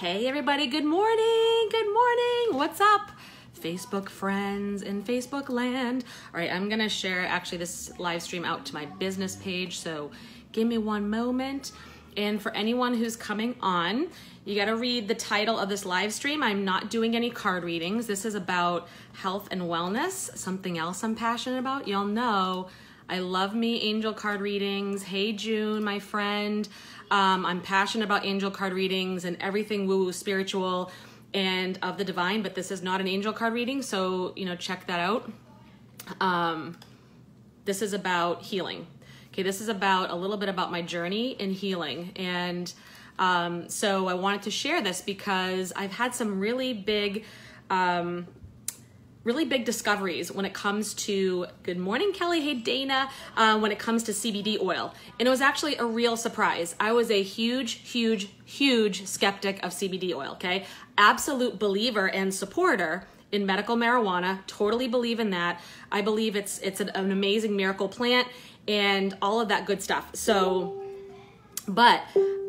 Hey everybody, good morning, good morning. What's up? Facebook friends in Facebook land. All right, I'm gonna share actually this live stream out to my business page, so give me one moment. And for anyone who's coming on, you gotta read the title of this live stream. I'm not doing any card readings. This is about health and wellness, something else I'm passionate about. Y'all know I love me angel card readings. Hey June, my friend. I'm passionate about angel card readings and everything woo-woo spiritual and of the divine, but this is not an angel card reading, so check that out. This is about healing. Okay, this is about a little bit about my journey in healing, and so I wanted to share this because I've had some really big discoveries when it comes to, good morning Kelly, hey Dana, when it comes to CBD oil. And it was actually a real surprise. I was a huge skeptic of CBD oil, okay? Absolute believer and supporter in medical marijuana, totally believe in that. I believe it's an amazing miracle plant and all of that good stuff. So, but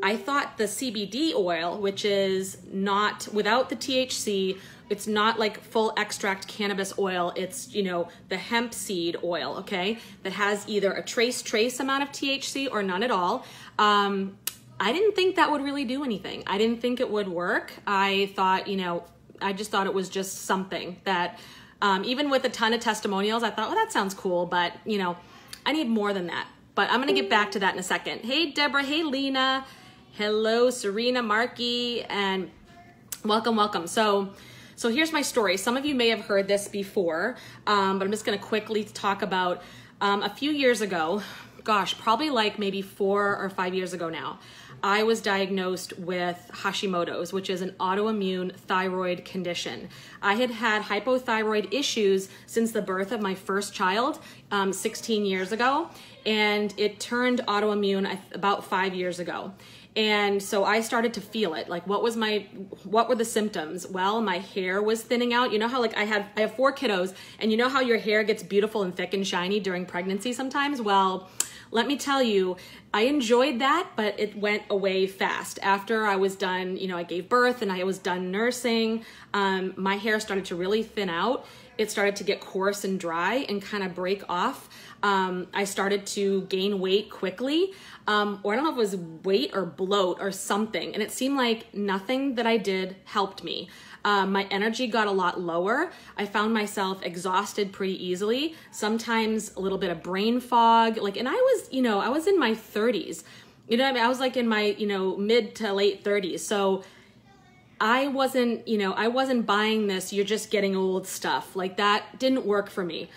I thought the CBD oil, which is not, without the THC, it's not like full extract cannabis oil. It's, the hemp seed oil, okay? That has either a trace amount of THC or none at all. I didn't think that would really do anything. I didn't think it would work. I thought, I just thought it was just something that, even with a ton of testimonials, I thought, oh, that sounds cool, but I need more than that. But I'm gonna get back to that in a second. Hey, Deborah, hey, Lena. Hello, Serena, Marky, and welcome. So here's my story. Some of you may have heard this before, but I'm just gonna quickly talk about a few years ago, gosh, probably like maybe 4 or 5 years ago now, I was diagnosed with Hashimoto's, which is an autoimmune thyroid condition. I had had hypothyroid issues since the birth of my first child 16 years ago, and it turned autoimmune about 5 years ago. And so I started to feel it. Like, what were the symptoms? Well, my hair was thinning out. You know how I have 4 kiddos, and you know how your hair gets beautiful and thick and shiny during pregnancy sometimes? Well, let me tell you, I enjoyed that, but it went away fast. After I was done, I gave birth and I was done nursing, my hair started to really thin out. It started to get coarse and dry and kind of break off. I started to gain weight quickly, or I don't know if it was weight or bloat or something. And it seemed like nothing that I did helped me. My energy got a lot lower. I found myself exhausted pretty easily. Sometimes a little bit of brain fog. And I was in my 30s. I was like in my, mid to late 30s. So I wasn't buying this, you're just getting old stuff. Like, that didn't work for me.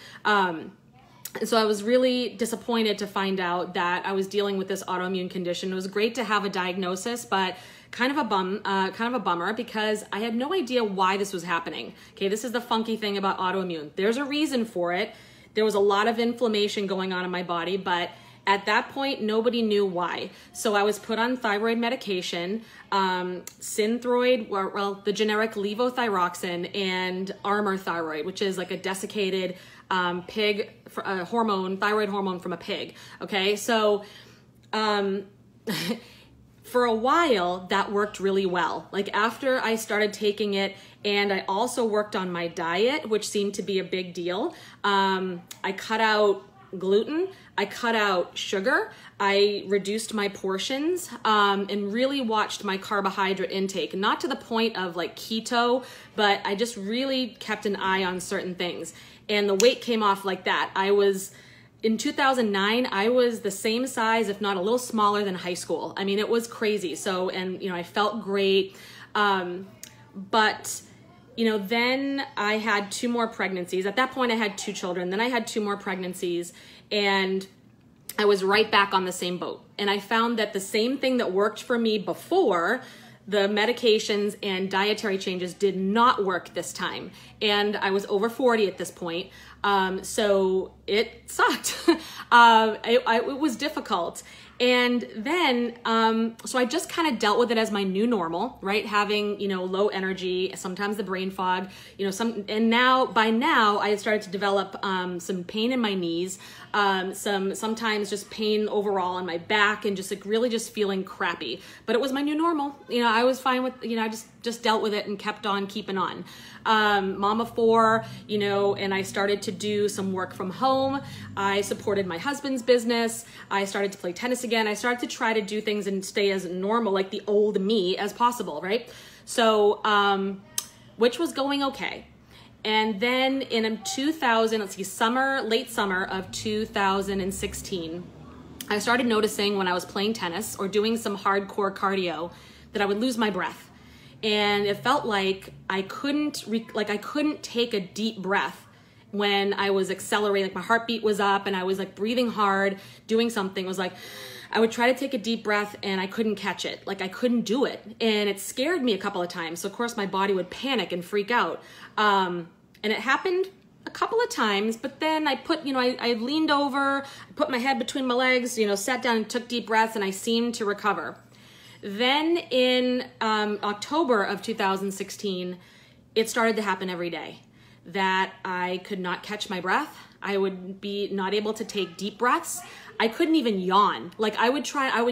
So I was really disappointed to find out that I was dealing with this autoimmune condition. It was great to have a diagnosis, but kind of a bummer because I had no idea why this was happening. Okay, this is the funky thing about autoimmune. There's a reason for it. There was a lot of inflammation going on in my body, but at that point, nobody knew why. So I was put on thyroid medication, Synthroid, well, the generic levothyroxine, and Armour thyroid, which is like a desiccated pig hormone, thyroid hormone from a pig. Okay, so for a while that worked really well. Like, after I started taking it, and I also worked on my diet, which seemed to be a big deal. I cut out gluten, I cut out sugar, I reduced my portions, and really watched my carbohydrate intake, not to the point of like keto, but I just really kept an eye on certain things. And the weight came off like that. In 2009, I was the same size, if not a little smaller than high school. I mean, it was crazy. So, and I felt great. But then I had 2 more pregnancies. At that point, I had 2 children. Then I had 2 more pregnancies, and I was right back on the same boat. And I found that the same thing that worked for me before, the medications and dietary changes, did not work this time. And I was over 40 at this point. So it sucked. It was difficult. And then, so I just kind of dealt with it as my new normal, right? Having, low energy, sometimes the brain fog, by now I had started to develop some pain in my knees, sometimes just pain overall in my back, and just like really just feeling crappy. But it was my new normal. I was fine with, I just dealt with it and kept on keeping on. Mom of four, and I started to do some work from home. I supported my husband's business. I started to play tennis again. I started to try to do things and stay as normal, like the old me, as possible, right? So, which was going okay. And then in late summer of 2016, I started noticing when I was playing tennis or doing some hardcore cardio that I would lose my breath. And it felt like I couldn't take a deep breath when I was accelerating. Like my heartbeat was up and I was like breathing hard, doing something. It was like I would try to take a deep breath and I couldn't catch it. Like I couldn't do it. And it scared me a couple of times. So of course my body would panic and freak out. And it happened a couple of times, but then I leaned over, put my head between my legs, sat down and took deep breaths, and I seemed to recover. Then in October of 2016, it started to happen every day, that I could not catch my breath. I would be not able to take deep breaths. I couldn't even yawn. Like I would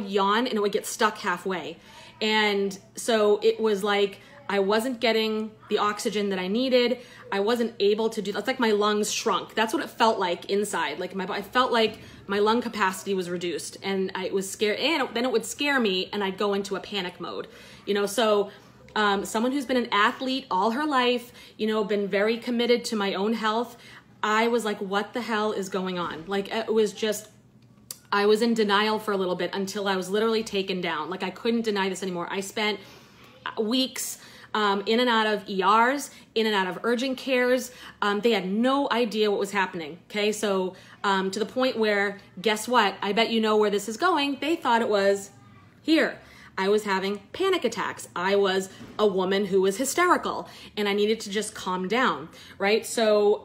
yawn and it would get stuck halfway. And so it was like I wasn't getting the oxygen that I needed. I wasn't able to do that. It's like my lungs shrunk. That's what it felt like inside. Like I felt like my lung capacity was reduced, and I was scared. And then it would scare me, and I'd go into a panic mode. So someone who's been an athlete all her life, been very committed to my own health, I was like, what the hell is going on? Like it was just, I was in denial for a little bit until I was literally taken down. Like I couldn't deny this anymore. I spent weeks in and out of ERs, in and out of urgent cares. They had no idea what was happening. Okay, so to the point where, guess what? I bet you know where this is going. They thought it was here. I was having panic attacks. I was a woman who was hysterical and I needed to just calm down, right? So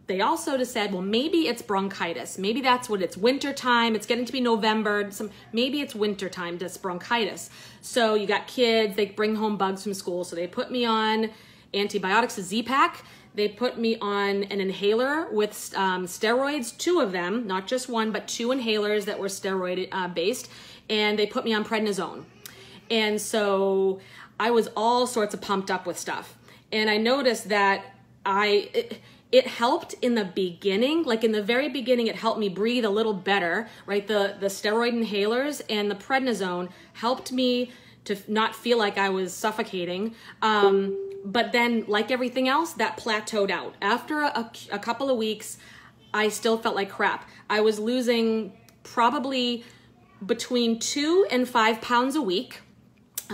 they also just said, well, maybe it's bronchitis. Maybe that's what it's winter time. It's getting to be November. Maybe it's winter time, that's bronchitis. So you got kids, they bring home bugs from school. So they put me on antibiotics, a Z-Pak. They put me on an inhaler with steroids, 2 of them, not just one, but 2 inhalers that were steroid based. And they put me on prednisone. And so I was all sorts of pumped up with stuff. And I noticed that it helped in the beginning, like in the very beginning, it helped me breathe a little better, right? The steroid inhalers and the prednisone helped me to not feel like I was suffocating. But then like everything else, that plateaued out. After a couple of weeks, I still felt like crap. I was losing probably between 2 and 5 pounds a week.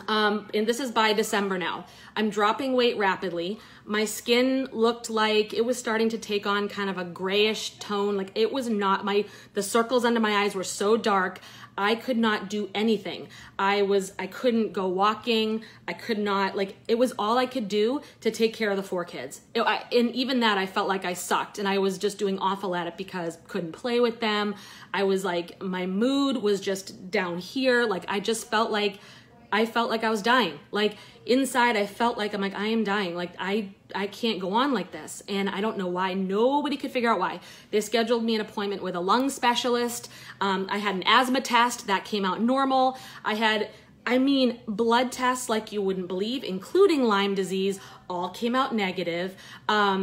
And this is by December now. I'm dropping weight rapidly. My skin looked like it was starting to take on kind of a grayish tone. Like it was not, the circles under my eyes were so dark. I could not do anything. I couldn't go walking. I could not, it was all I could do to take care of the 4 kids. And even that, I felt like I sucked, and I was just doing awful at it because couldn't play with them. I was like, my mood was just down here. Like I just felt like I was dying. Like inside, I felt like I am dying. Like I can't go on like this. And I don't know why. Nobody could figure out why. They scheduled me an appointment with a lung specialist. I had an asthma test that came out normal. I had, blood tests like you wouldn't believe, including Lyme disease, all came out negative,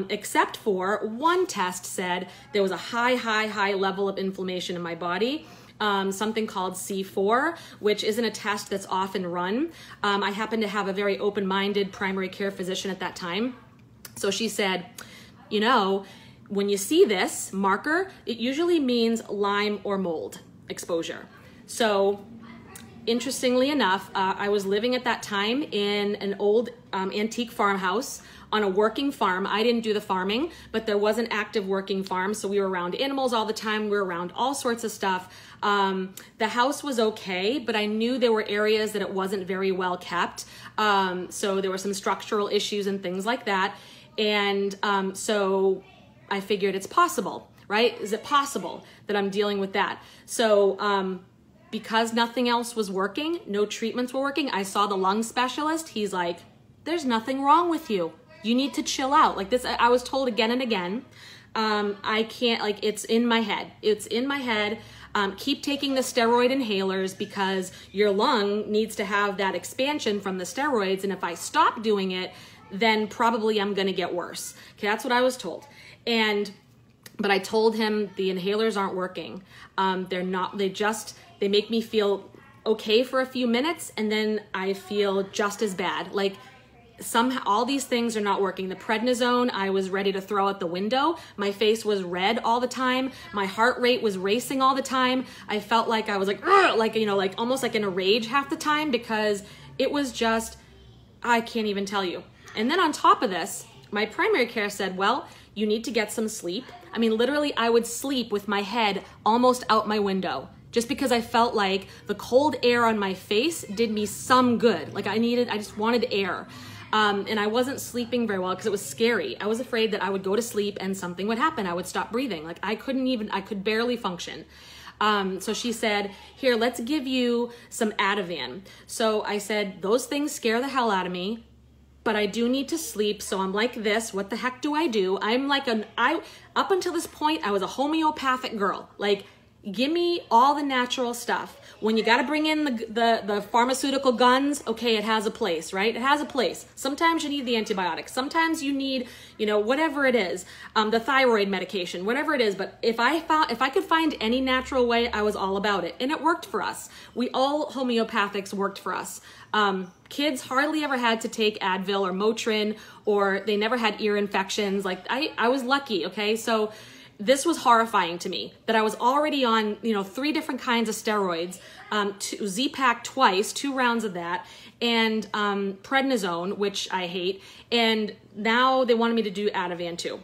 except for one test said there was a high level of inflammation in my body. Something called C4, which isn't a test that's often run. I happened to have a very open-minded primary care physician at that time. So she said, when you see this marker, it usually means Lyme or mold exposure. So interestingly enough, I was living at that time in an old antique farmhouse on a working farm. I didn't do the farming, but there was an active working farm. So we were around animals all the time. We were around all sorts of stuff. The house was okay, but I knew there were areas that it wasn't very well kept. So there were some structural issues and things like that. And so I figured it's possible, right? Is it possible that I'm dealing with that? So because nothing else was working, no treatments were working, I saw the lung specialist. He's like, there's nothing wrong with you. You need to chill out. Like this, I was told again and again. I can't, like, it's in my head. It's in my head. Keep taking the steroid inhalers because your lung needs to have that expansion from the steroids. And if I stop doing it, then probably I'm going to get worse. Okay, that's what I was told. But I told him the inhalers aren't working. They're not, they make me feel okay for a few minutes and then I feel just as bad. Like somehow all these things are not working. The prednisone, I was ready to throw out the window. My face was red all the time. My heart rate was racing all the time. I felt like I was like, like almost like in a rage half the time because it was just, I can't even tell you. And then on top of this, my primary care said, well, you need to get some sleep. I mean, literally I would sleep with my head almost out my window just because I felt like the cold air on my face did me some good. Like I just wanted air. And I wasn't sleeping very well because it was scary. I was afraid that I would go to sleep and something would happen. I would stop breathing. Like I could barely function. So she said, here, let's give you some Ativan. So I said, those things scare the hell out of me, but I do need to sleep. So I'm like this, what the heck do I do? I'm like up until this point, I was a homeopathic girl. Like, give me all the natural stuff. When you got to bring in the pharmaceutical guns, okay, it has a place, right? It has a place. Sometimes you need the antibiotics. Sometimes you need, whatever it is, the thyroid medication, whatever it is. But if I could find any natural way, I was all about it. And it worked for us. All homeopathics worked for us. Kids hardly ever had to take Advil or Motrin, or they never had ear infections. Like I was lucky, okay? So this was horrifying to me that I was already on, 3 different kinds of steroids, Z-Pak twice, 2 rounds of that, and prednisone, which I hate, and now they wanted me to do Ativan too.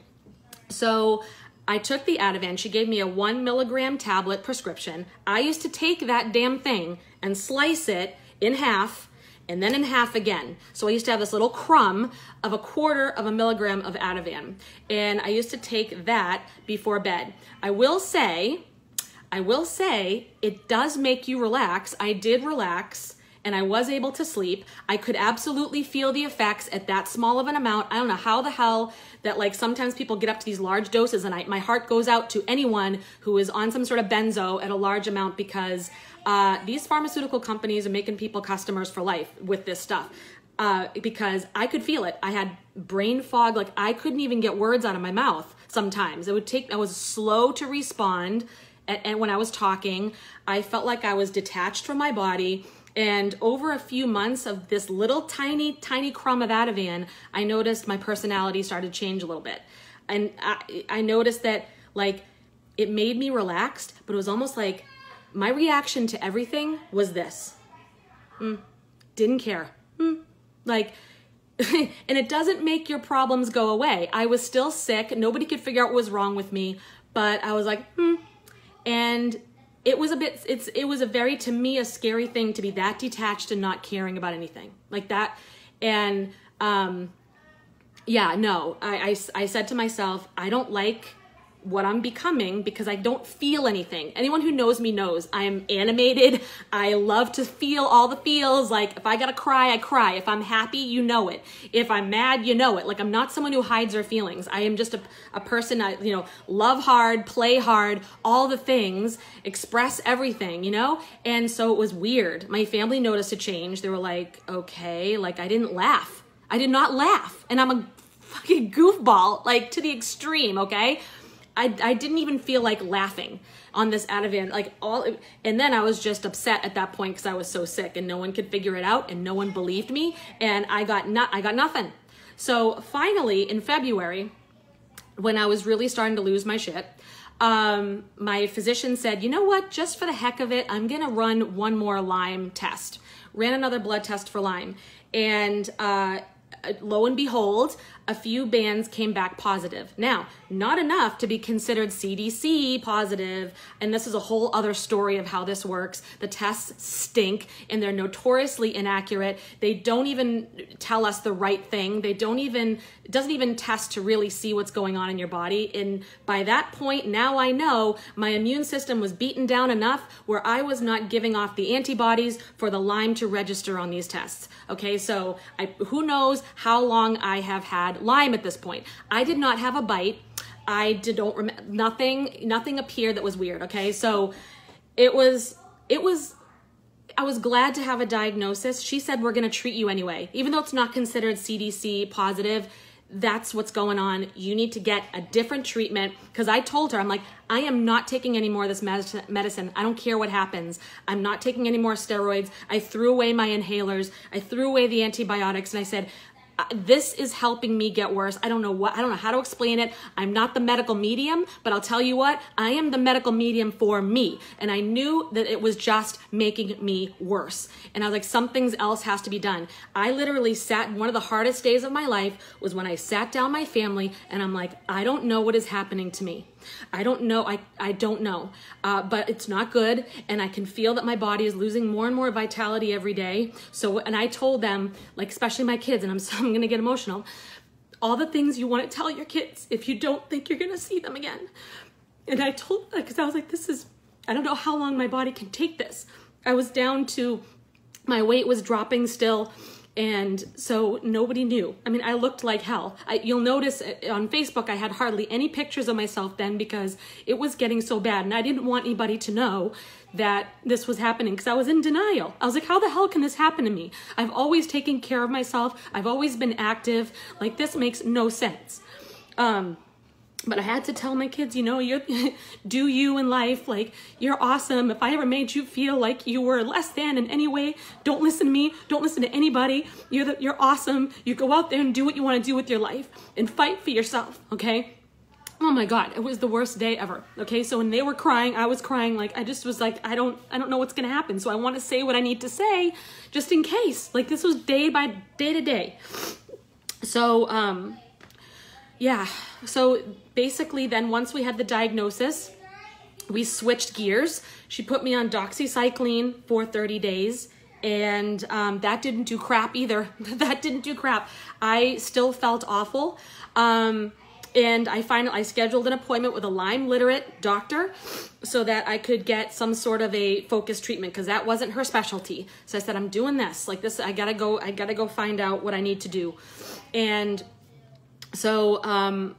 So I took the Ativan. She gave me a 1 milligram tablet prescription. I used to take that damn thing and slice it in half and then in half again. So I used to have this little crumb of 1/4 of a milligram of Ativan. And I used to take that before bed. I will say, it does make you relax. I did relax and I was able to sleep. I could absolutely feel the effects at that small of an amount. I don't know how the hell that, like, sometimes people get up to these large doses and my heart goes out to anyone who is on some sort of benzo at a large amount because these pharmaceutical companies are making people customers for life with this stuff. Because I could feel it. I had brain fog. Like I couldn't even get words out of my mouth sometimes. I was slow to respond. And when I was talking, I felt like I was detached from my body. And over a few months of this little tiny, tiny crumb of Ativan, I noticed my personality started to change a little bit. And I noticed that, like, it made me relaxed, but it was almost like my reaction to everything was this. Didn't care. Like, and it doesn't make your problems go away. I was still sick. Nobody could figure out what was wrong with me, but I was like, And it was to me, a scary thing to be that detached and not caring about anything like that. And, I said to myself, I don't like what I'm becoming because I don't feel anything. Anyone who knows me knows I'm animated. I love to feel all the feels. Like if I gotta cry, I cry. If I'm happy, you know it. If I'm mad, you know it. Like I'm not someone who hides her feelings. I am just a person that, love hard, play hard, all the things, express everything, And so it was weird. My family noticed a change. They were like, okay, like I didn't laugh. I did not laugh. And I'm a fucking goofball, like to the extreme, okay? I didn't even feel like laughing on this Ativan, and then I was just upset at that point because I was so sick and no one could figure it out and no one believed me and I got nothing. So finally in February, when I was really starting to lose my shit, my physician said, you know what, just for the heck of it, I'm gonna run one more Lyme test. Ran another blood test for Lyme, and lo and behold, a few bands came back positive. Now, not enough to be considered CDC positive, and this is a whole other story of how this works. The tests stink, and they're notoriously inaccurate. They don't even tell us the right thing. It doesn't even test to really see what's going on in your body. And by that point, now I know my immune system was beaten down enough where I was not giving off the antibodies for the Lyme to register on these tests. Okay, so who knows how long I have had Lyme at this point. I did not have a bite. Nothing appeared that was weird. Okay, so I was glad to have a diagnosis. She said, we're going to treat you anyway. Even though it's not considered CDC positive, that's what's going on. You need to get a different treatment. Because I told her, I'm like, I am not taking any more of this medicine. I don't care what happens. I'm not taking any more steroids. I threw away my inhalers. I threw away the antibiotics. And I said, this is helping me get worse. I don't know how to explain it. I'm not the medical medium, but I'll tell you what, I am the medical medium for me. And I knew that it was just making me worse. And I was like, something else has to be done. I literally one of the hardest days of my life was when I sat down my family and I'm like, I don't know what is happening to me. I don't know. I don't know, but it's not good. And I can feel that my body is losing more and more vitality every day. So, and I told them, like, especially my kids, and I'm going to get emotional, all the things you want to tell your kids if you don't think you're going to see them again. And I told them, because I was like, I don't know how long my body can take this. I was down to, my weight was dropping still. And so nobody knew. I mean, I looked like hell. You'll notice on Facebook, I had hardly any pictures of myself then because it was getting so bad. And I didn't want anybody to know that this was happening because I was in denial. I was like, how the hell can this happen to me? I've always taken care of myself. I've always been active. Like, this makes no sense. But I had to tell my kids, do you in life, like, you're awesome. If I ever made you feel like you were less than in any way, don't listen to me. Don't listen to anybody. You're awesome. You go out there and do what you want to do with your life and fight for yourself, okay? Oh my God, it was the worst day ever, okay? So when they were crying, I was crying. Like, I just was like, I don't know what's going to happen. So I want to say what I need to say just in case. Like, this was day to day. So, yeah, so basically then once we had the diagnosis, we switched gears. She put me on doxycycline for 30 days and that didn't do crap either. That didn't do crap. I still felt awful. And I scheduled an appointment with a Lyme literate doctor so that I could get some sort of a focused treatment because that wasn't her specialty. So I said, I'm doing this. Like this, I gotta go find out what I need to do. And so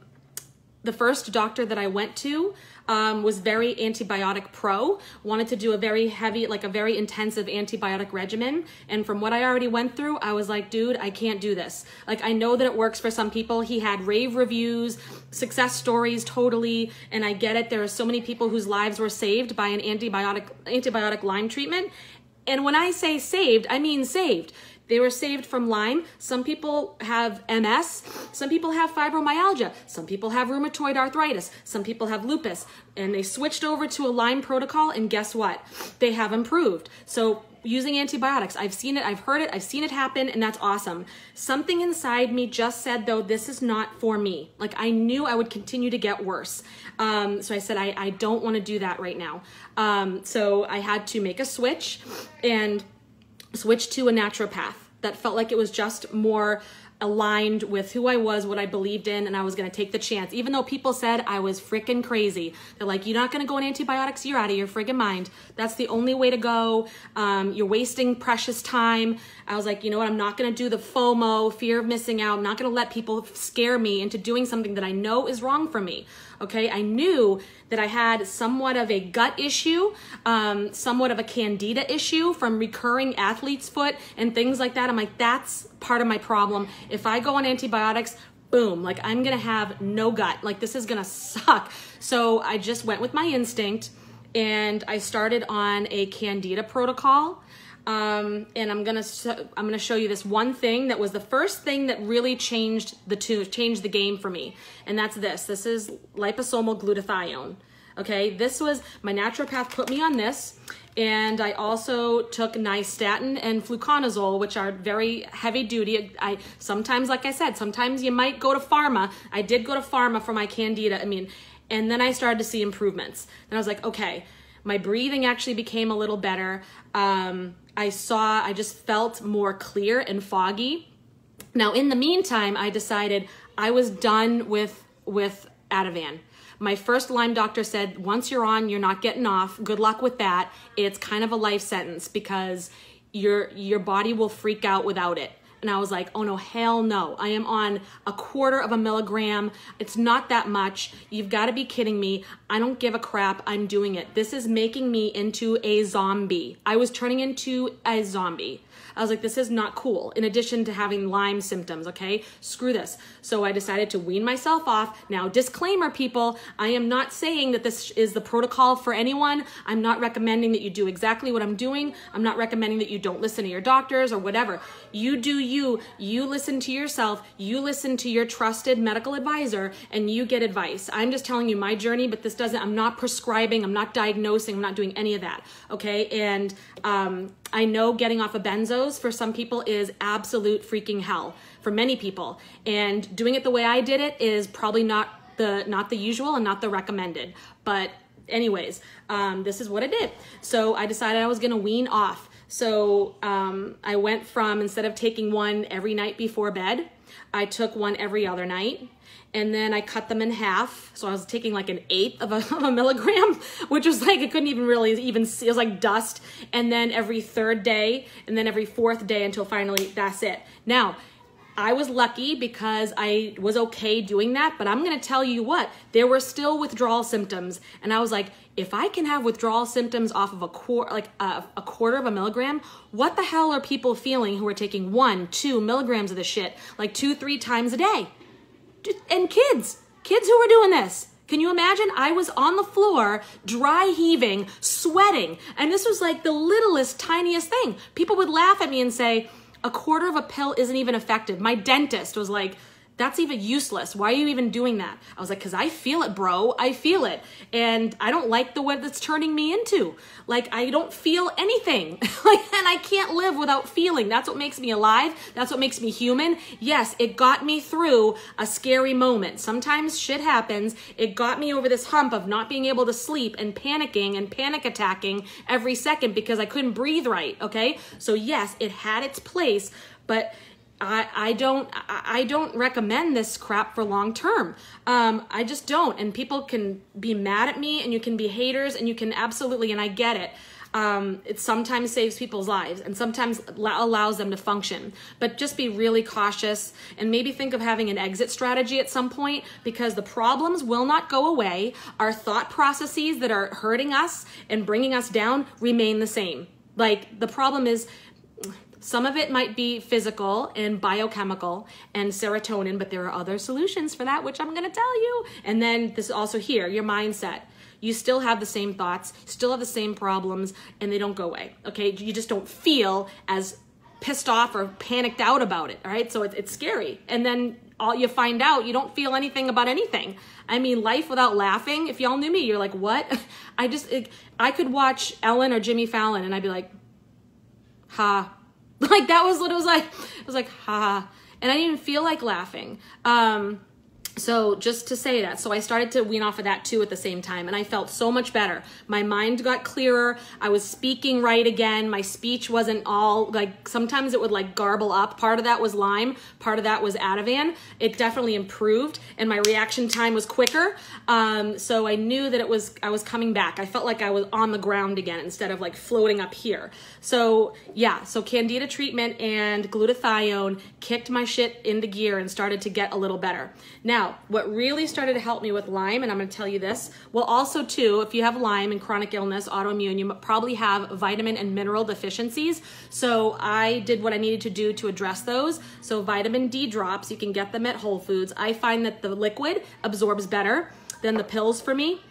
the first doctor that I went to was very antibiotic pro, wanted to do a very heavy, like a very intensive antibiotic regimen. And from what I already went through, I was like, dude, I can't do this. Like, I know that it works for some people. He had rave reviews, success stories, totally. And I get it. There are so many people whose lives were saved by an antibiotic Lyme treatment. And when I say saved, I mean saved. They were saved from Lyme. Some people have MS. Some people have fibromyalgia. Some people have rheumatoid arthritis. Some people have lupus. And they switched over to a Lyme protocol, and guess what? They have improved. So using antibiotics, I've seen it, I've heard it, I've seen it happen, and that's awesome. Something inside me just said, though, this is not for me. Like, I knew I would continue to get worse. So I said, I don't want to do that right now. So I had to make a switch and switch to a naturopath that felt like it was just more aligned with who I was, what I believed in, and I was going to take the chance. Even though people said I was freaking crazy. They're like, you're not going to go on antibiotics? You're out of your friggin' mind. That's the only way to go. You're wasting precious time. I was like, you know what? I'm not going to do the FOMO, fear of missing out. I'm not going to let people scare me into doing something that I know is wrong for me. Okay, I knew that I had somewhat of a gut issue, somewhat of a candida issue from recurring athlete's foot and things like that. I'm like, that's part of my problem. If I go on antibiotics, boom, like I'm gonna have no gut. Like this is gonna suck. So I just went with my instinct and I started on a candida protocol. And I'm gonna show you this one thing that was the first thing that really changed the game for me, and that's this. This is liposomal glutathione. Okay, this was my naturopath put me on this, And I also took nystatin and fluconazole, which are very heavy duty. Sometimes, like I said, sometimes you might go to pharma. I did go to pharma for my candida. And then I started to see improvements. And I was like, okay, my breathing actually became a little better. I just felt more clear and foggy. Now, in the meantime, I decided I was done with Ativan. My first Lyme doctor said, once you're on, you're not getting off. Good luck with that. It's kind of a life sentence because your body will freak out without it. And I was like, oh no, hell no. I am on 1/4 milligram. It's not that much. You've got to be kidding me. I don't give a crap. I'm doing it. This is making me into a zombie. I was turning into a zombie. I was like, this is not cool. In addition to having Lyme symptoms, okay? Screw this. So I decided to wean myself off. Now, disclaimer, people, I am not saying that this is the protocol for anyone. I'm not recommending that you do exactly what I'm doing. I'm not recommending that you don't listen to your doctors or whatever. You do you. You listen to yourself. You listen to your trusted medical advisor, and you get advice. I'm just telling you my journey, but this doesn't, I'm not prescribing, I'm not diagnosing, I'm not doing any of that, okay? And I know getting off of benzos for some people is absolute freaking hell for many people, and doing it the way I did it is probably not the usual and not the recommended. But anyways, this is what I did. So I decided I was gonna wean off. So I went from, instead of taking one every night before bed, I took one every other night. And then I cut them in half. So I was taking like 1/8 of a milligram, which was like, I couldn't even really even see, it was like dust. And then every 3rd day, and then every 4th day until finally that's it. Now, I was lucky because I was okay doing that, but I'm gonna tell you what, there were still withdrawal symptoms. And I was like, if I can have withdrawal symptoms off of a 1/4 milligram, what the hell are people feeling who are taking 1, 2 milligrams of this shit, like 2-3 times a day? And kids who are doing this. Can you imagine? I was on the floor, dry heaving, sweating, and this was like the littlest, tiniest thing. People would laugh at me and say, 1/4 pill isn't even effective. My dentist was like, that's even useless. Why are you even doing that? I was like, because I feel it, bro. I feel it. And I don't like the what that's turning me into. Like, I don't feel anything. And I can't live without feeling. That's what makes me alive. That's what makes me human. Yes, it got me through a scary moment. Sometimes shit happens. It got me over this hump of not being able to sleep and panicking and panic attacking every second because I couldn't breathe right, okay? So yes, it had its place, but I don't recommend this crap for long term. I just don't. And people can be mad at me and you can be haters and you can absolutely, and I get it. It sometimes saves people's lives and sometimes allows them to function, but just be really cautious and maybe think of having an exit strategy at some point, because the problems will not go away. Our thought processes that are hurting us and bringing us down remain the same. Like, the problem is, some of it might be physical and biochemical and serotonin, but there are other solutions for that, which I'm going to tell you. And then this is also here, your mindset. You still have the same thoughts, still have the same problems, and they don't go away, okay? You just don't feel as pissed off or panicked out about it, all right? So it's scary. And then all you find out, you don't feel anything about anything. I mean, life without laughing, if y'all knew me, you're like, what? I could watch Ellen or Jimmy Fallon and I'd be like, ha. Like, that was what it was like. It was like, ha. And I didn't even feel like laughing. So just to say that. So I started to wean off of that too at the same time. And I felt so much better. My mind got clearer. I was speaking right again. My speech wasn't all like, sometimes it would like garble up. Part of that was Lyme. Part of that was Ativan. It definitely improved. And my reaction time was quicker. So I knew that I was coming back. I felt like I was on the ground again instead of like floating up here. So yeah, so Candida treatment and glutathione kicked my shit into gear and started to get a little better. Now, what really started to help me with Lyme, and I'm going to tell you this, well, also too, if you have Lyme and chronic illness, autoimmune, you probably have vitamin and mineral deficiencies. So I did what I needed to do to address those. So vitamin D drops, you can get them at Whole Foods. I find that the liquid absorbs better than the pills for me.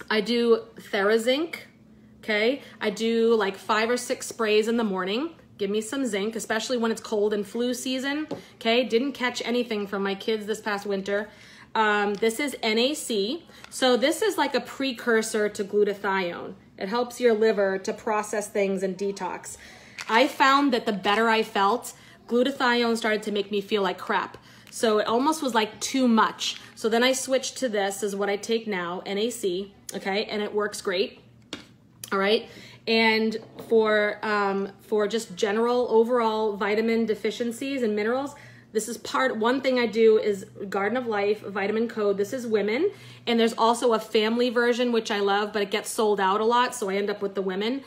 I do TheraZinc, okay? I do like 5 or 6 sprays in the morning. Give me some zinc, especially when it's cold and flu season. Okay, didn't catch anything from my kids this past winter. This is NAC. So this is like a precursor to glutathione. It helps your liver to process things and detox. I found that the better I felt, glutathione started to make me feel like crap. So it almost was like too much. So then I switched to this, is what I take now, NAC, okay? And it works great, all right? And for just general overall vitamin deficiencies and minerals, this is one thing I do is Garden of Life vitamin code. This is women. And there's also a family version, which I love, but it gets sold out a lot. So I end up with the women.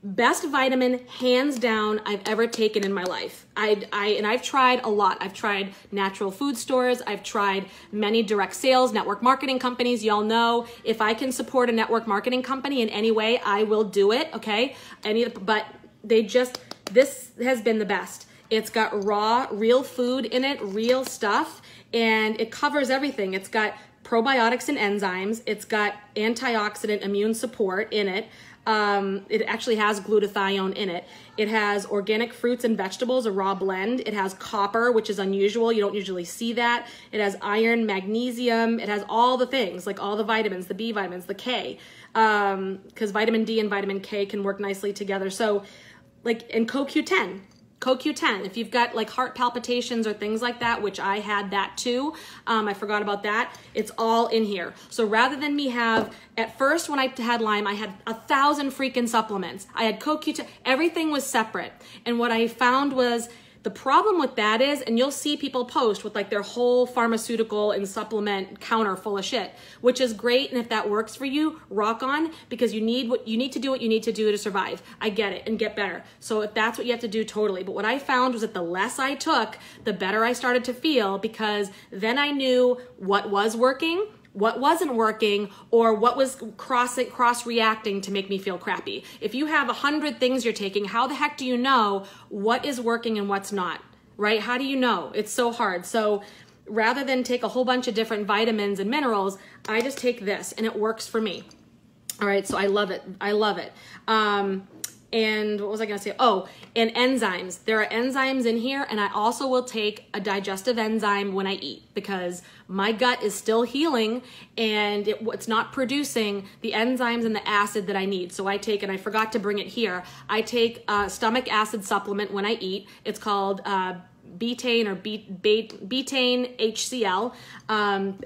Best vitamin, hands down, I've ever taken in my life. And I've tried a lot. I've tried natural food stores. I've tried many direct sales, network marketing companies. Y'all know if I can support a network marketing company in any way, I will do it, okay? But this has been the best. It's got raw, real food in it, real stuff, and it covers everything. It's got probiotics and enzymes. It's got antioxidant immune support in it. It actually has glutathione in it. It has organic fruits and vegetables, a raw blend. It has copper, which is unusual. You don't usually see that. It has iron, magnesium. It has all the things, like all the vitamins, the B vitamins, the K, because vitamin D and vitamin K can work nicely together. So and CoQ10. CoQ10, if you've got like heart palpitations or things like that, which I had that too, I forgot about that, it's all in here. So rather than me have, at first when I had Lyme, I had 1,000 freaking supplements. I had CoQ10, everything was separate. And what I found was, the problem with that is, and you'll see people post with like their whole pharmaceutical and supplement counter full of shit, which is great. And if that works for you, rock on, because you need to do what you need to do to survive. I get it and get better. So if that's what you have to do, totally. But what I found was that the less I took, the better I started to feel, because then I knew what was working, what wasn't working, or what was cross-reacting to make me feel crappy. If you have 100 things you're taking, how the heck do you know what is working and what's not, right? How do you know? It's so hard. So rather than take a whole bunch of different vitamins and minerals, I just take this and it works for me. All right, so I love it. I love it. And what was I gonna say? Oh, and enzymes. There are enzymes in here, and I also will take a digestive enzyme when I eat, because my gut is still healing and it's not producing the enzymes and the acid that I need. So I take, and I forgot to bring it here, I take a stomach acid supplement when I eat. It's called betaine or betaine HCl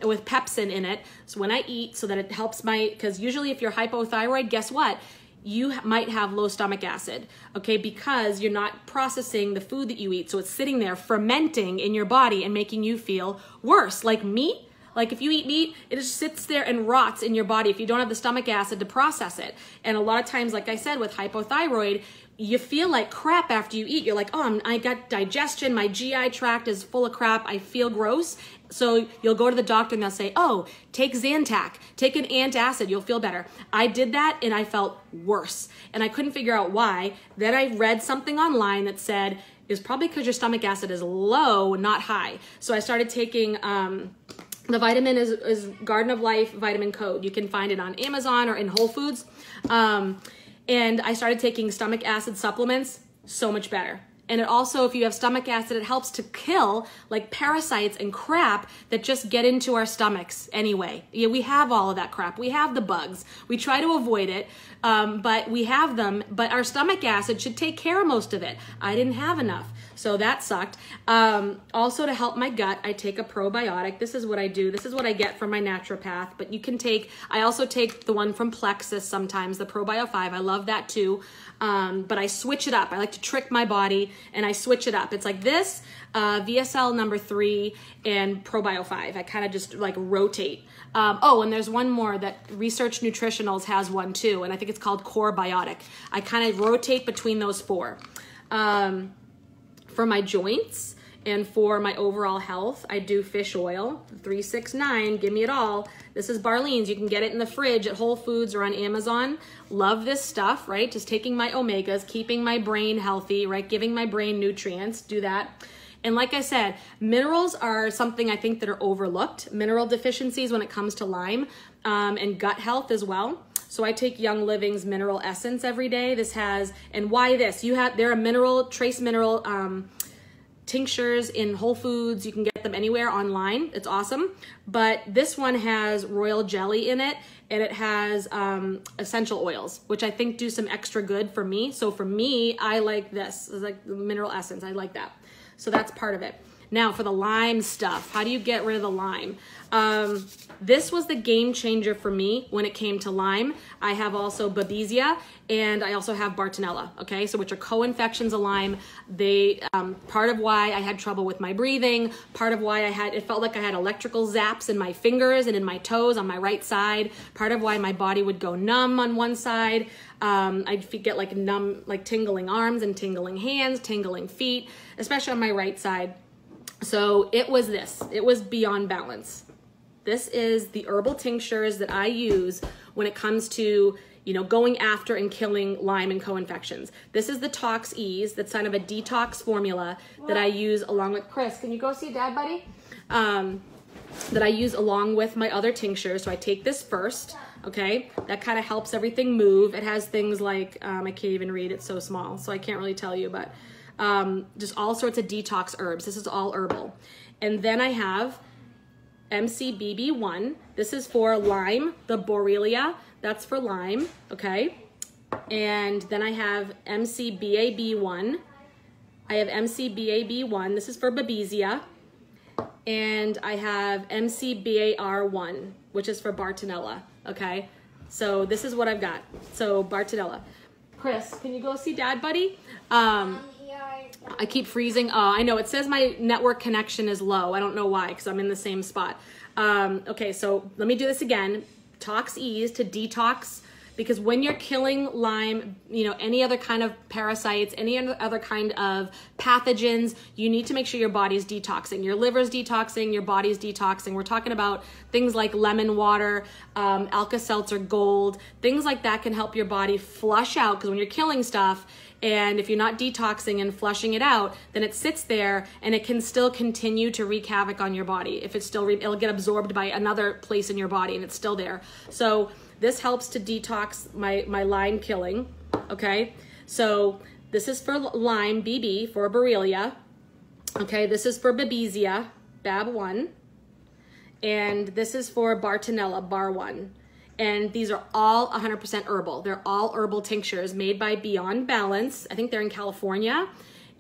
with pepsin in it. So when I eat, so that it helps because usually if you're hypothyroid, guess what? You might have low stomach acid, okay, because you're not processing the food that you eat. So it's sitting there fermenting in your body and making you feel worse. Like meat, like if you eat meat, it just sits there and rots in your body if you don't have the stomach acid to process it. And a lot of times, like I said, with hypothyroid, you feel like crap after you eat. You're like, oh, I got digestion, my GI tract is full of crap, I feel gross. So you'll go to the doctor and they'll say, oh, take Zantac, take an antacid, you'll feel better. I did that and I felt worse. And I couldn't figure out why. Then I read something online that said, it's probably because your stomach acid is low, not high. So I started taking, the vitamin is Garden of Life vitamin code. You can find it on Amazon or in Whole Foods. And I started taking stomach acid supplements, so much better. And it also, if you have stomach acid, it helps to kill like parasites and crap that just get into our stomachs anyway. Yeah, we have all of that crap. We have the bugs. We try to avoid it, but we have them. But our stomach acid should take care of most of it. I didn't have enough, so that sucked. Also, to help my gut, I take a probiotic. This is what I do. This is what I get from my naturopath. But you can take, I also take the one from Plexus sometimes, the Probio 5. I love that too. But I switch it up. I like to trick my body and I switch it up. It's like this, VSL number 3 and Probio 5. I kind of just like rotate. Oh, and there's one more that Research Nutritionals has one too. And I think it's called Core Biotic. I kind of rotate between those 4. For my joints and for my overall health, I do fish oil, 369, give me it all. This is Barlean's. You can get it in the fridge at Whole Foods or on Amazon. Love this stuff, right? Just taking my omegas, keeping my brain healthy, right? Giving my brain nutrients, do that. And like I said, minerals are something I think that are overlooked. Mineral deficiencies when it comes to Lyme and gut health as well. So I take Young Living's Mineral Essence every day. This has, and why this? They're a mineral, trace mineral tinctures in Whole Foods. You can get them anywhere online. It's awesome. But this one has royal jelly in it, and it has essential oils, which I think do some extra good for me. So for me, I like this. It's like the mineral essence. I like that. So that's part of it. Now for the Lyme stuff, how do you get rid of the Lyme? This was the game changer for me when it came to Lyme. I have also Babesia, and I also have Bartonella, okay? So which are co-infections of Lyme. They, part of why I had trouble with my breathing, part of why it felt like I had electrical zaps in my fingers and in my toes on my right side, part of why my body would go numb on one side. I'd get like numb, like tingling arms and tingling hands, tingling feet, especially on my right side. So it was this. It was beyond balance. This is the herbal tinctures that I use when it comes to, you know, going after and killing Lyme and co-infections. This is the Tox Ease. That's kind of a detox formula that I use along with Chris. Can you go see Dad, buddy? That I use along with my other tinctures. So I take this first, okay? That kind of helps everything move. It has things like, I can't even read, it's so small, so I can't really tell you, but just all sorts of detox herbs. This is all herbal. And then I have MCBB1. This is for Lyme, the Borrelia. That's for Lyme, okay? And then I have MCBAB1. I have MCBAB1. This is for Babesia. And I have MCBAR1, which is for Bartonella, okay? So this is what I've got. So Bartonella. Chris, can you go see Dad, buddy? I keep freezing. Oh, I know. It says my network connection is low. I don't know why, because I'm in the same spot. Okay, so let me do this again. Tox Ease to detox, because when you're killing Lyme, you know, any other kind of parasites, any other kind of pathogens, you need to make sure your body's detoxing. Your liver's detoxing, your body's detoxing. We're talking about things like lemon water, Alka-Seltzer Gold, things like that can help your body flush out, because when you're killing stuff, and if you're not detoxing and flushing it out, then it sits there and it can still continue to wreak havoc on your body. If it's still, it'll get absorbed by another place in your body and it's still there. So this helps to detox my Lyme killing, okay? So this is for Lyme, BB, for Borrelia. Okay, this is for Babesia, BAB1. And this is for Bartonella, BAR1. And these are all 100% herbal. They're all herbal tinctures made by Beyond Balance. I think they're in California.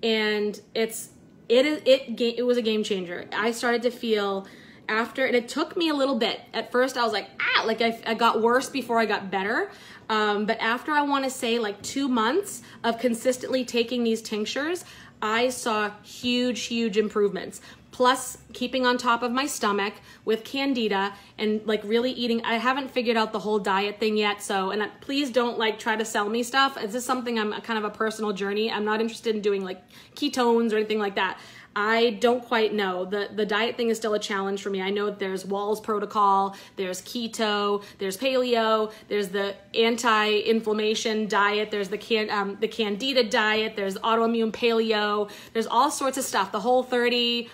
And it was a game changer. I started to feel after, and it took me a little bit. At first I was like, like I got worse before I got better. But after, I want to say, like 2 months of consistently taking these tinctures, I saw huge improvements. Plus keeping on top of my stomach with Candida and like really eating. I haven't figured out the whole diet thing yet. So, and please don't like try to sell me stuff. This is something I'm kind of a personal journey. I'm not interested in doing like ketones or anything like that. I don't quite know. The diet thing is still a challenge for me. I know there's Wall's protocol, there's keto, there's paleo, there's the anti-inflammation diet, there's the Candida diet, there's autoimmune paleo, there's all sorts of stuff, the Whole30.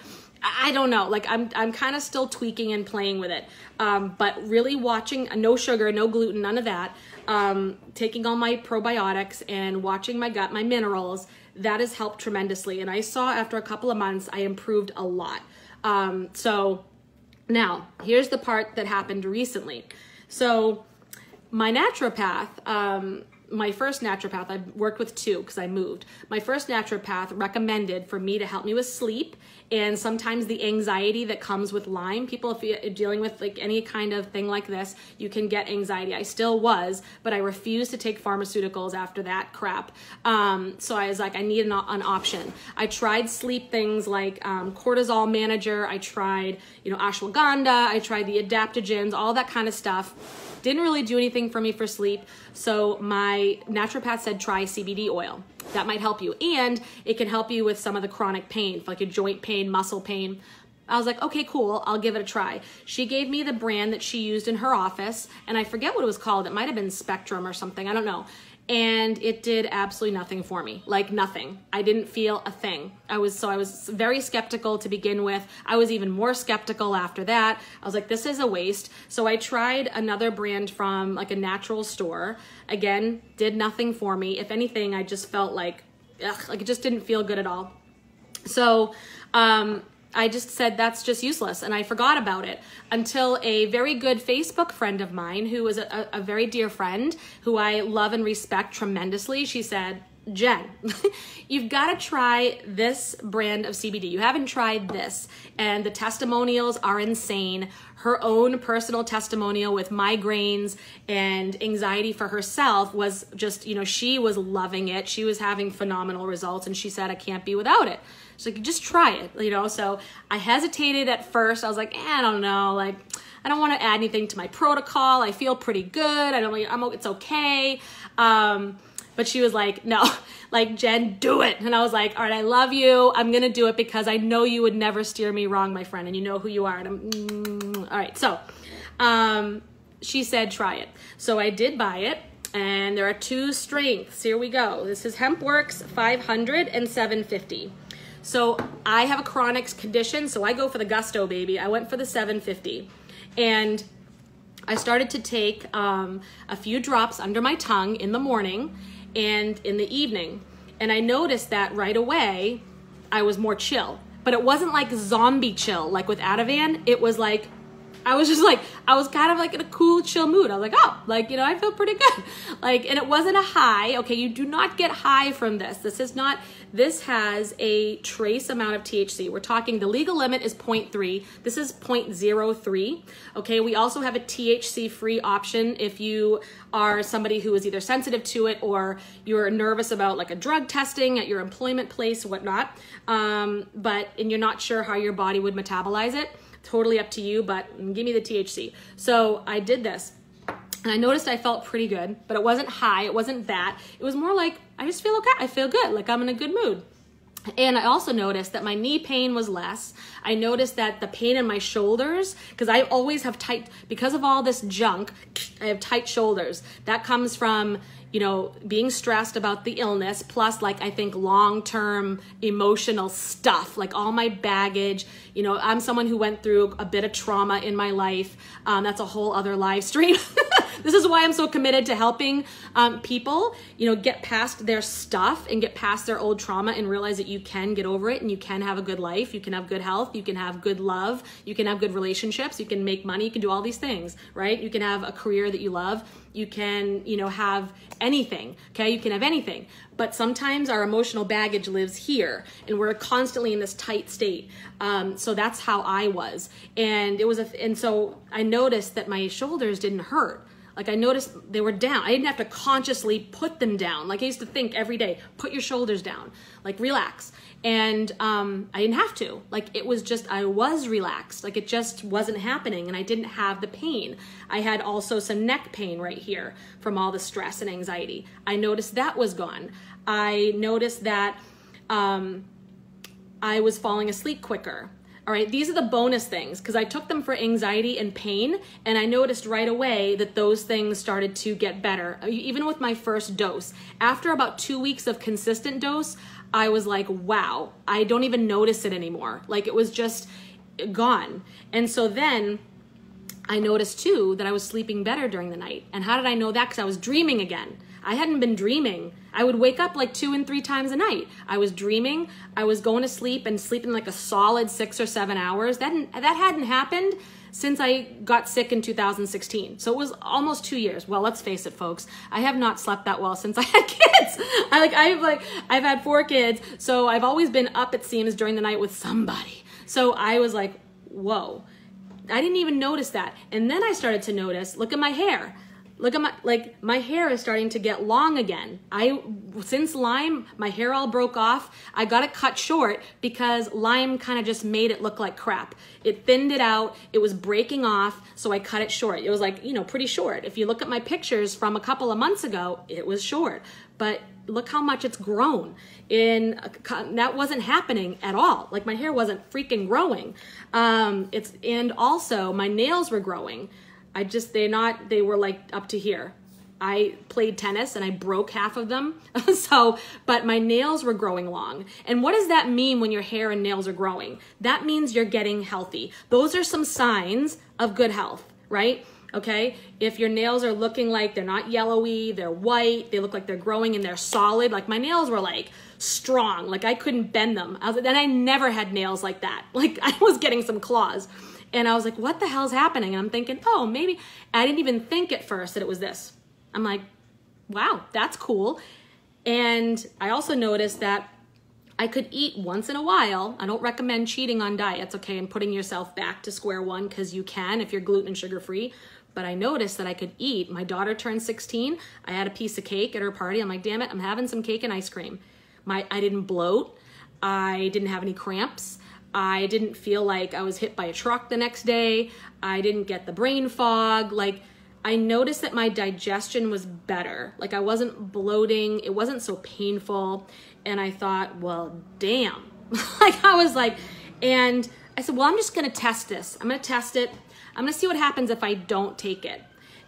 I don't know, like I'm kind of still tweaking and playing with it. But really watching, no sugar, no gluten, none of that, taking all my probiotics and watching my gut, my minerals, that has helped tremendously. And I saw after a couple of months, I improved a lot. So now here's the part that happened recently. So my naturopath, my first naturopath, I worked with two because I moved. My first naturopath recommended for me to help me with sleep and sometimes the anxiety that comes with Lyme. People, if you're dealing with like any kind of thing like this, you can get anxiety. I still was, but I refused to take pharmaceuticals after that crap. So I was like, I need an option. I tried sleep things like cortisol manager. I tried, ashwagandha. I tried the adaptogens, all that kind of stuff. Didn't really do anything for me for sleep. So my naturopath said, try CBD oil. That might help you. And it can help you with some of the chronic pain, like your joint pain, muscle pain. I was like, okay, cool. I'll give it a try. She gave me the brand that she used in her office. And I forget what it was called. It might've been Spectrum or something. I don't know. And it did absolutely nothing for me, like nothing. I didn't feel a thing. I was very skeptical to begin with. I was even more skeptical after that. I was like, this is a waste. So I tried another brand from like a natural store. Again, did nothing for me. If anything, I just felt like it just didn't feel good at all. So I just said, that's just useless. And I forgot about it until a very good Facebook friend of mine, who is a very dear friend who I love and respect tremendously. She said, Jen, you've got to try this brand of CBD. You haven't tried this. And the testimonials are insane. Her own personal testimonial with migraines and anxiety for herself was just, you know, she was loving it. She was having phenomenal results. And she said, I can't be without it. She's like, just try it, you know? So I hesitated at first. I was like, I don't know. Like, I don't want to add anything to my protocol. I feel pretty good. It's okay. But she was like, no, like, Jen, do it. And I was like, all right, I love you. I'm going to do it because I know you would never steer me wrong, my friend. And you know who you are. And all right. So she said, try it. So I did buy it. And there are two strengths. Here we go. This is Hempworx 500 and 750. So I have a chronic condition. So I go for the gusto, baby. I went for the 750. And I started to take a few drops under my tongue in the morning and in the evening. And I noticed that right away, I was more chill. But it wasn't like zombie chill, like with Ativan. It was like, I was kind of like in a cool, chill mood. I was like, oh, like, you know, I feel pretty good. Like, and it wasn't a high. Okay, you do not get high from this. This has a trace amount of THC. We're talking, the legal limit is 0.3. This is 0.03. Okay, we also have a THC-free option if you are somebody who is either sensitive to it or you're nervous about like a drug testing at your employment place, whatnot. And you're not sure how your body would metabolize it. Totally up to you, but give me the THC. So I did this and I noticed I felt pretty good, but it wasn't high. It wasn't that. It was more like, I just feel okay. I feel good. Like I'm in a good mood. And I also noticed that my knee pain was less. I noticed that the pain in my shoulders, because I always have tight, because of all this junk, I have tight shoulders. That comes from, you know, being stressed about the illness, plus like I think long-term emotional stuff, like all my baggage. You know, I'm someone who went through a bit of trauma in my life. That's a whole other live stream. This is why I'm so committed to helping people, you know, get past their stuff and get past their old trauma and realize that you can get over it and you can have a good life. You can have good health. You can have good love. You can have good relationships. You can make money. You can do all these things, right? You can have a career that you love. You can, you know, have anything, okay? You can have anything. But sometimes our emotional baggage lives here and we're constantly in this tight state. So that's how I was. And so I noticed that my shoulders didn't hurt. Like I noticed they were down. I didn't have to consciously put them down. Like I used to think every day, put your shoulders down, like relax. And I didn't have to. Like it was just, I was relaxed. Like it just wasn't happening and I didn't have the pain. I had also some neck pain right here from all the stress and anxiety. I noticed that was gone. I noticed that I was falling asleep quicker. All right, these are the bonus things because I took them for anxiety and pain and I noticed right away that those things started to get better, even with my first dose. After about 2 weeks of consistent dose, I was like, wow, I don't even notice it anymore. Like it was just gone. And so then I noticed too that I was sleeping better during the night. And how did I know that? Because I was dreaming again. I hadn't been dreaming. I would wake up like 2 and 3 times a night. I was dreaming. I was going to sleep and sleeping like a solid 6 or 7 hours. That hadn't happened since I got sick in 2016. So it was almost 2 years. Well, let's face it, folks. I have not slept that well since I had kids. I've had 4 kids. So I've always been up, it seems, during the night with somebody. So I was like, whoa. I didn't even notice that. And then I started to notice, look at my hair. Look at my hair is starting to get long again. Since Lyme, my hair all broke off. I got it cut short because Lyme kind of just made it look like crap. It thinned it out. It was breaking off. So I cut it short. It was like, you know, pretty short. If you look at my pictures from a couple of months ago, it was short, but look how much it's grown. That wasn't happening at all. Like my hair wasn't freaking growing. And also my nails were growing. They were like up to here. I played tennis and I broke half of them. But my nails were growing long. And what does that mean when your hair and nails are growing? That means you're getting healthy. Those are some signs of good health, right? okay? If your nails are looking like they're not yellowy, they're white, they look like they're growing and they're solid, like my nails were like strong, like I couldn't bend them. Then I never had nails like that. Like I was getting some claws. And I was like, what the hell's happening? And I'm thinking, oh, maybe, I didn't even think at first that it was this. I'm like, wow, that's cool. And I also noticed that I could eat once in a while. I don't recommend cheating on diets, okay, and putting yourself back to square one, because you can if you're gluten and sugar free. But I noticed that I could eat. My daughter turned 16. I had a piece of cake at her party. I'm like, damn it, I'm having some cake and ice cream. I didn't bloat. I didn't have any cramps. I didn't feel like I was hit by a truck the next day. I didn't get the brain fog. Like, I noticed that my digestion was better. Like, I wasn't bloating. It wasn't so painful. And I thought, well, damn. Like, I was like, and I said, well, I'm just going to test this. I'm going to test it. I'm going to see what happens if I don't take it.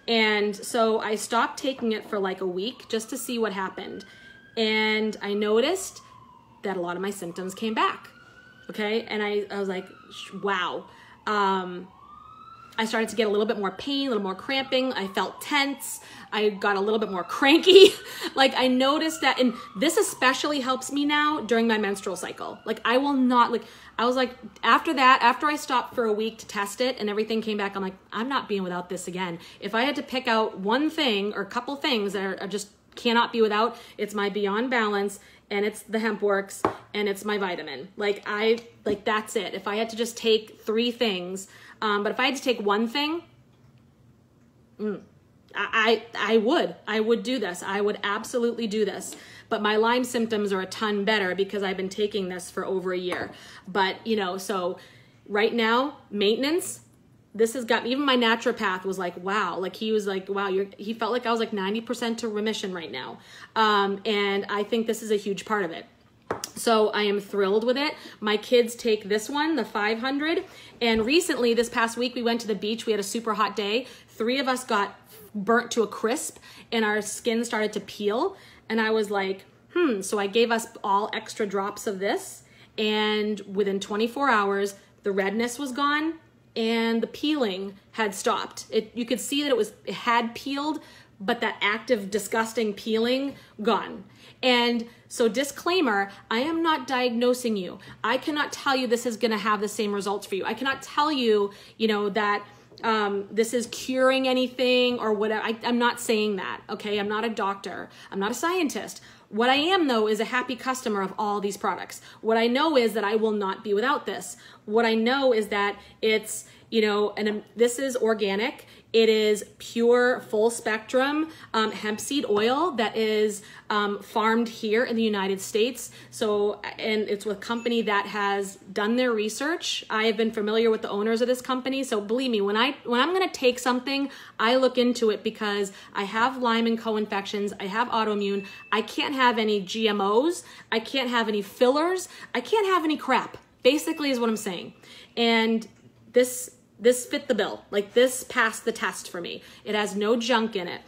And so I stopped taking it for like a week just to see what happened. And I noticed that a lot of my symptoms came back. Okay. And I was like, wow. I started to get a little bit more pain, a little more cramping. I felt tense. I got a little bit more cranky. Like I noticed that, and this especially helps me now during my menstrual cycle. Like I will not, like, I was like, after that, after I stopped for a week to test it and everything came back, I'm like, I'm not being without this again. If I had to pick out one thing or a couple things that are just cannot be without, it's my Beyond Balance, and it's the Hempworx, and it's my vitamin. Like that's it. If I had to just take 3 things, but if I had to take one thing, I would do this. I would absolutely do this. But my Lyme symptoms are a ton better because I've been taking this for over a year. But, you know, so right now, maintenance, this has got, even my naturopath was like, wow, like he was like, wow, he felt like I was like 90% to remission right now. And I think this is a huge part of it. So I am thrilled with it. My kids take this one, the 500. And recently, this past week, we went to the beach. We had a super hot day. 3 of us got burnt to a crisp and our skin started to peel. And I was like, so I gave us all extra drops of this. And within 24 hours, the redness was gone and the peeling had stopped. You could see that it had peeled, but that active, disgusting peeling gone. And so disclaimer, I am not diagnosing you. I cannot tell you this is going to have the same results for you. I cannot tell you, you know, that this is curing anything or whatever. I'm not saying that, okay? I'm not a doctor. I'm not a scientist. What I am, though, is a happy customer of all these products. What I know is that I will not be without this. What I know is that it's, you know, and this is organic. It is pure, full spectrum hemp seed oil that is farmed here in the United States. So, and it's with a company that has done their research. I have been familiar with the owners of this company. So believe me, when I'm going to take something, I look into it because I have Lyme and co-infections. I have autoimmune. I can't have any GMOs. I can't have any fillers. I can't have any crap, basically is what I'm saying. And this fit the bill. Like this passed the test for me. It has no junk in it.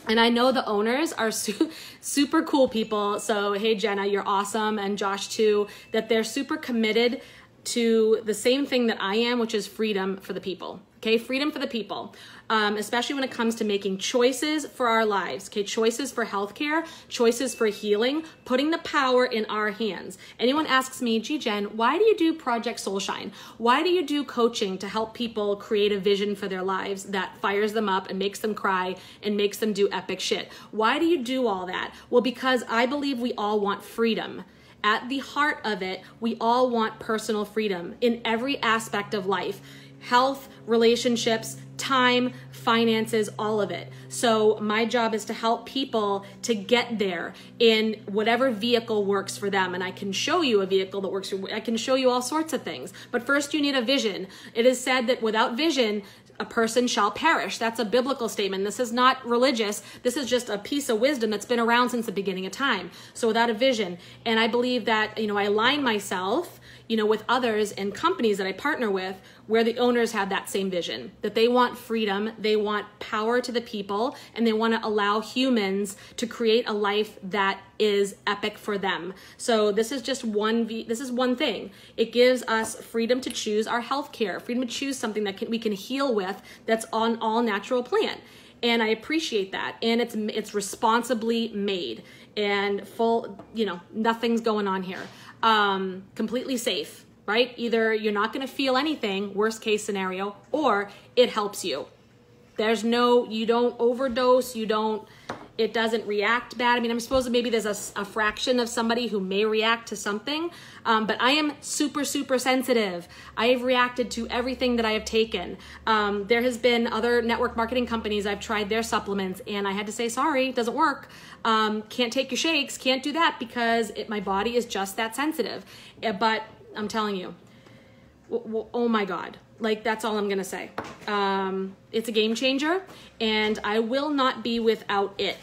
And I know the owners are super cool people. So, hey, Jenna, you're awesome. And Josh too, that they're super committed to the same thing that I am, which is freedom for the people. Okay, freedom for the people, especially when it comes to making choices for our lives. Okay, choices for healthcare, choices for healing, putting the power in our hands. Anyone asks me, gee, Jen, why do you do Project Soulshine? Why do you do coaching to help people create a vision for their lives that fires them up and makes them cry and makes them do epic shit? Why do you do all that? Well, because I believe we all want freedom. At the heart of it, we all want personal freedom in every aspect of life. Health, relationships, time, finances, all of it. So my job is to help people to get there in whatever vehicle works for them. And I can show you a vehicle that works for you. I can show you all sorts of things. But first you need a vision. It is said that without vision, a person shall perish. That's a biblical statement. This is not religious. This is just a piece of wisdom that's been around since the beginning of time. So without a vision, and I believe that, you know, I align myself, with others and companies that I partner with where the owners have that same vision, that they want freedom, they want power to the people, and they want to allow humans to create a life that is epic for them. So this is just one thing. It gives us freedom to choose our healthcare, freedom to choose something that we can heal with that's on all natural plant. And I appreciate that. And it's responsibly made and full, nothing's going on here. Completely safe, right? Either you're not going to feel anything, worst case scenario, or it helps you. You don't overdose, it doesn't react bad. I mean, I'm supposed to, maybe there's a fraction of somebody who may react to something, but I am super, super sensitive. I have reacted to everything that I have taken. There has been other network marketing companies, I've tried their supplements and I had to say, sorry, it doesn't work. Can't take your shakes, can't do that because my body is just that sensitive. But I'm telling you, oh my God. Like, that's all I'm going to say. It's a game changer and I will not be without it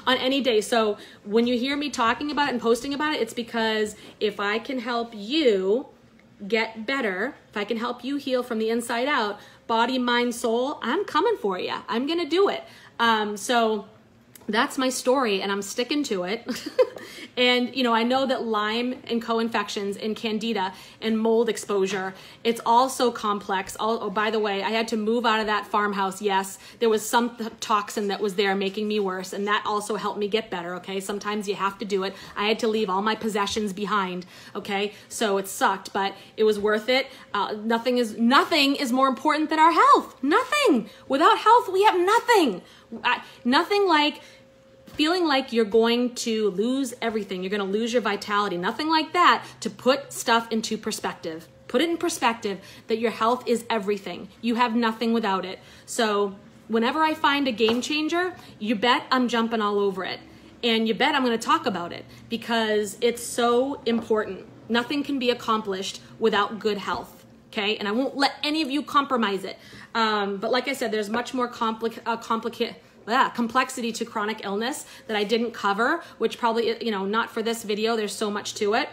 on any day. So when you hear me talking about it and posting about it, it's because if I can help you get better, if I can help you heal from the inside out, body, mind, soul, I'm coming for you. I'm going to do it. So that's my story and I'm sticking to it. And, I know that Lyme and co-infections and candida and mold exposure, it's all so complex. Oh, by the way, I had to move out of that farmhouse. Yes, there was some toxin that was there making me worse. And that also helped me get better. Okay. Sometimes you have to do it. I had to leave all my possessions behind. Okay. So it sucked, but it was worth it. Nothing is more important than our health. Nothing. Without health, we have nothing. Nothing like feeling like you're going to lose everything. You're going to lose your vitality. Nothing like that to put stuff into perspective. Put it in perspective that your health is everything. You have nothing without it. So whenever I find a game changer, you bet I'm jumping all over it. And you bet I'm going to talk about it because it's so important. Nothing can be accomplished without good health. Okay. And I won't let any of you compromise it. But like I said, there's much more complexity to chronic illness that I didn't cover, which probably, not for this video. There's so much to it.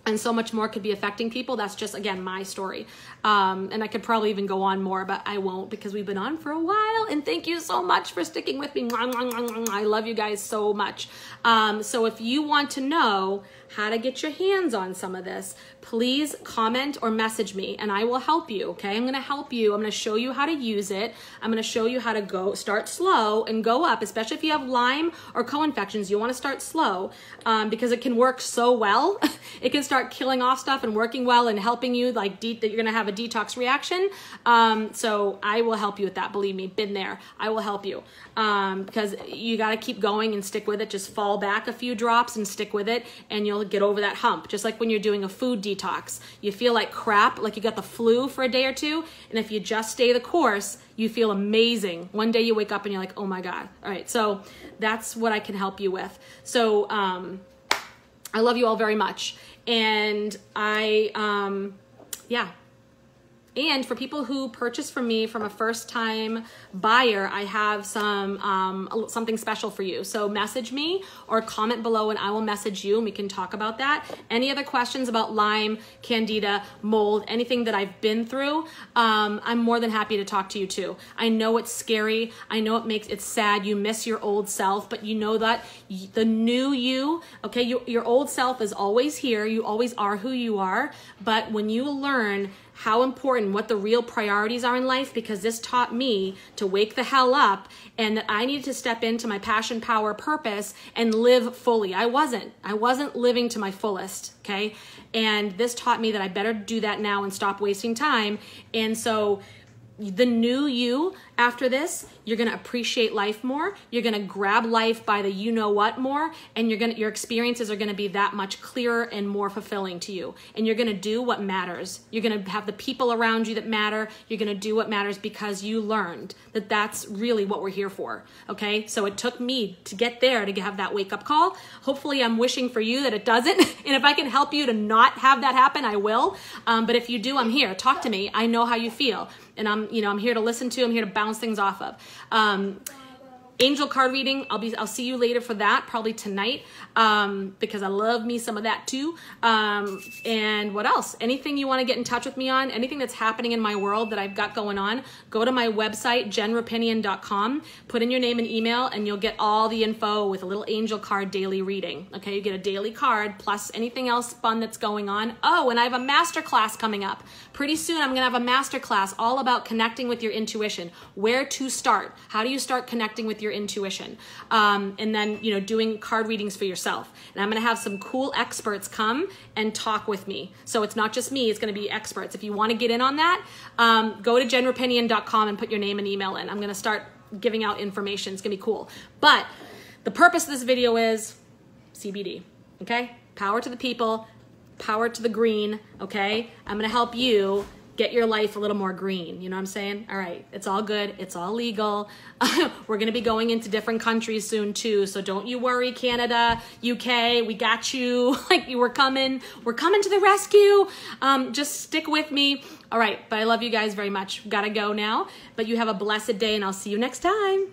And so much more could be affecting people. That's just, again, my story. And I could probably even go on more, but I won't because we've been on for a while. And thank you so much for sticking with me. I love you guys so much. So if you want to know how to get your hands on some of this, please comment or message me and I will help you, okay? I'm going to help you. I'm going to show you how to use it. I'm going to show you how to start slow and go up, especially if you have Lyme or co-infections. You want to start slow because it can work so well. It can start killing off stuff and working well and helping you that you're going to have a detox reaction. So I will help you with that. Believe me, been there. I will help you because you got to keep going and stick with it. Just fall back a few drops and stick with it and you'll get over that hump. Just like when you're doing a food detox, you feel like crap, like you got the flu for a day or two. And if you just stay the course, you feel amazing. One day you wake up and you're like, oh my God. All right. So that's what I can help you with. So, I love you all very much. And and for people who purchase from me from a first-time buyer, I have something special for you. So message me or comment below and I will message you and we can talk about that. Any other questions about Lyme, candida, mold, anything that I've been through, I'm more than happy to talk to you too. I know it's scary. I know it's sad. You miss your old self, but you know that the new you, okay, your old self is always here. You always are who you are. But when you learn how important, what the real priorities are in life, because this taught me to wake the hell up and that I needed to step into my passion, power, purpose and live fully. I wasn't living to my fullest, okay? And this taught me that I better do that now and stop wasting time. And so the new you after this, you're going to appreciate life more. You're going to grab life by the you know what more, and your experiences are going to be that much clearer and more fulfilling to you. And you're going to do what matters. You're going to have the people around you that matter. You're going to do what matters because you learned that that's really what we're here for. Okay? So it took me to get there to have that wake up call. Hopefully I'm wishing for you that it doesn't. And if I can help you to not have that happen, I will. But if you do, I'm here. Talk to me. I know how you feel. And I'm here to listen to, I'm here to bounce things off of. Angel card reading, I'll see you later for that, probably tonight, because I love me some of that too. And what else? Anything you want to get in touch with me on, anything that's happening in my world that I've got going on, go to my website, jenrapinian.com, put in your name and email, and you'll get all the info with a little angel card daily reading. Okay, you get a daily card plus anything else fun that's going on. Oh, and I have a masterclass coming up. Pretty soon I'm gonna have a masterclass all about connecting with your intuition, where to start, how do you start connecting with your intuition, and then, you know, doing card readings for yourself. And I'm going to have some cool experts come and talk with me. So it's not just me, it's going to be experts. If you want to get in on that, go to jenrapinian.com and put your name and email in. I'm going to start giving out information. It's going to be cool. But the purpose of this video is CBD, okay? Power to the people, power to the green, okay? I'm going to help you get your life a little more green. You know what I'm saying? All right, it's all good. It's all legal. We're going to be going into different countries soon too. So don't you worry, Canada, UK, we got you. Like, we're coming to the rescue. Just stick with me. All right, but I love you guys very much. Gotta go now, but you have a blessed day and I'll see you next time.